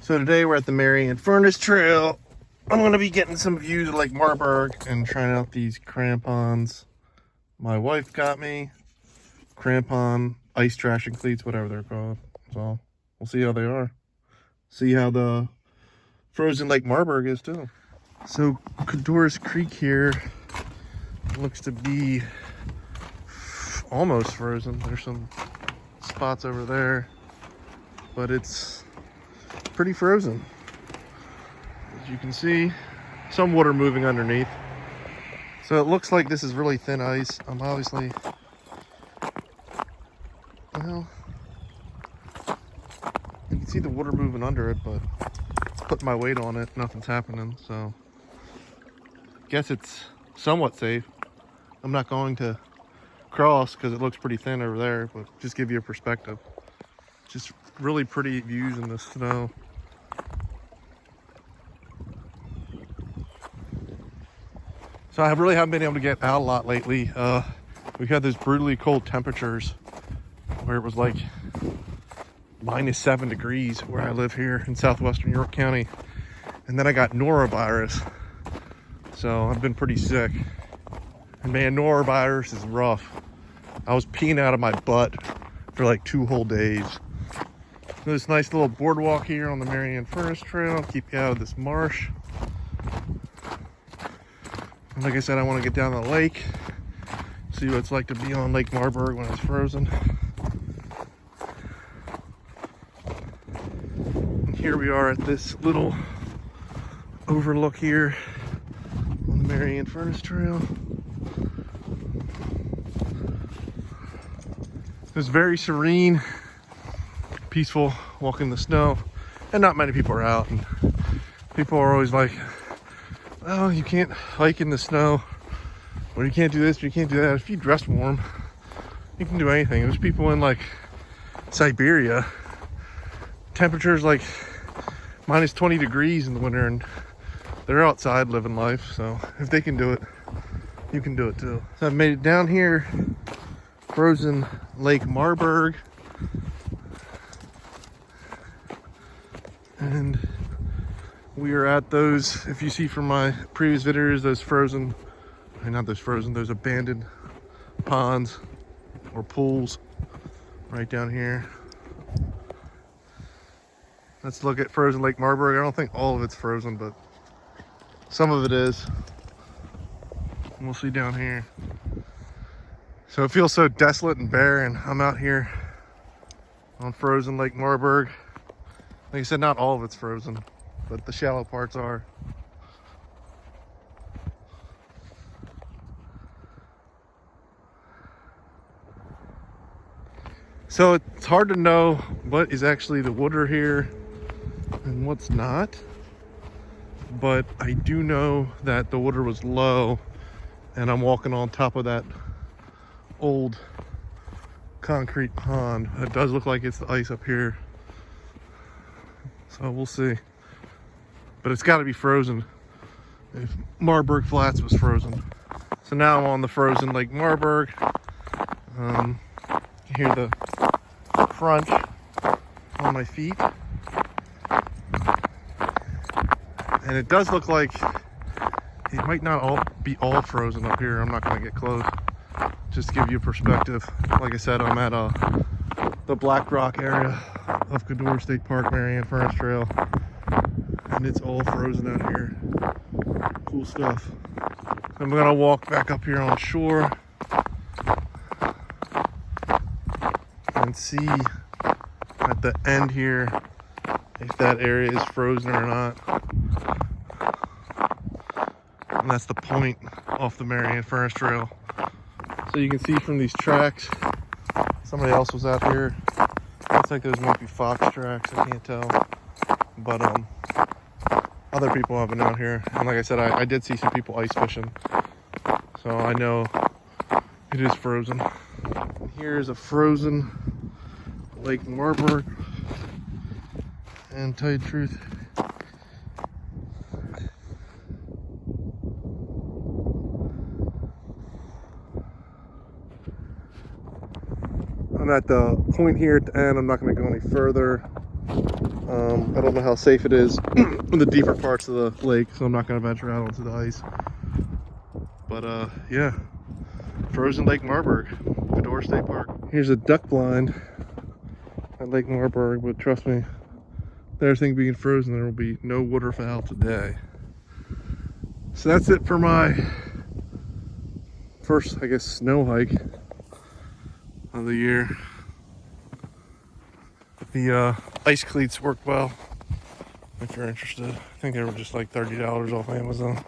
So today we're at the Marion Furnace Trail. I'm going to be getting some views of Lake Marburg and trying out these crampons my wife got me. Crampon ice trashing cleats, whatever they're called. So we'll see how they are. See how the frozen Lake Marburg is too. So Cador's Creek here looks to be almost frozen. There's some spots over there, but it's pretty frozen. As you can see, some water moving underneath. So it looks like this is really thin ice. I'm obviously, well, you can see the water moving under it, but putting my weight on it, nothing's happening. So guess it's somewhat safe. I'm not going to cross because it looks pretty thin over there, but just give you a perspective. Just really pretty views in the snow. So I really haven't been able to get out a lot lately. We've had those brutally cold temperatures where it was like -7 degrees where I live here in southwestern York County. And then I got norovirus. So I've been pretty sick. And man, norovirus is rough. I was peeing out of my butt for like 2 whole days. This nice little boardwalk here on the Marion Furnace Trail. Keep you out of this marsh. And like I said, I want to get down the lake, see what it's like to be on Lake Marburg when it's frozen. And here we are at this little overlook here on the Marion Furnace Trail. It's very serene, peaceful, walking in the snow, and not many people are out. And people are always like, oh, you can't hike in the snow, or you can't do this, or you can't do that. If you dress warm, you can do anything. There's people in like Siberia, temperatures like -20 degrees in the winter, and they're outside living life. So if they can do it, you can do it too. So I've made it down here, frozen Lake Marburg, and we are at those, if you see from my previous videos, those frozen, not those frozen, those abandoned ponds or pools right down here. Let's look at frozen Lake Marburg. I don't think all of it's frozen, but some of it is. And we'll see down here. So it feels so desolate and barren. I'm out here on frozen Lake Marburg. Like I said, not all of it's frozen, but the shallow parts are. So it's hard to know what is actually the water here and what's not. But I do know that the water was low, and I'm walking on top of that old concrete pond. It does look like it's the ice up here. So we'll see. But it's got to be frozen if Marburg Flats was frozen. So now I'm on the frozen Lake Marburg. You hear the crunch on my feet. And it does look like it might not all be all frozen up here. I'm not going to get close. Just to give you a perspective. Like I said, I'm at the Black Rock area of Cador State Park, Marion Furnace Trail. And it's all frozen out here. Cool stuff. I'm gonna walk back up here on shore and see at the end here if that area is frozen or not. And that's the point off the Marion Furnace Trail. So you can see from these tracks, somebody else was out here. Looks like those might be fox tracks, I can't tell. But other people have been out here, and like I said, I did see some people ice fishing, so I know it is frozen. Here's a frozen Lake Marburg, and to tell you the truth, I'm at the point here at the end. I'm not going to go any further. I don't know how safe it is in the deeper parts of the lake, so I'm not going to venture out onto the ice. But yeah, frozen Lake Marburg, Fedora State Park. Here's a duck blind at Lake Marburg, but trust me, with everything being frozen, there will be no waterfowl today. So that's it for my first, I guess, snow hike of the year. The ice cleats work well if you're interested. I think they were just like $30 off Amazon.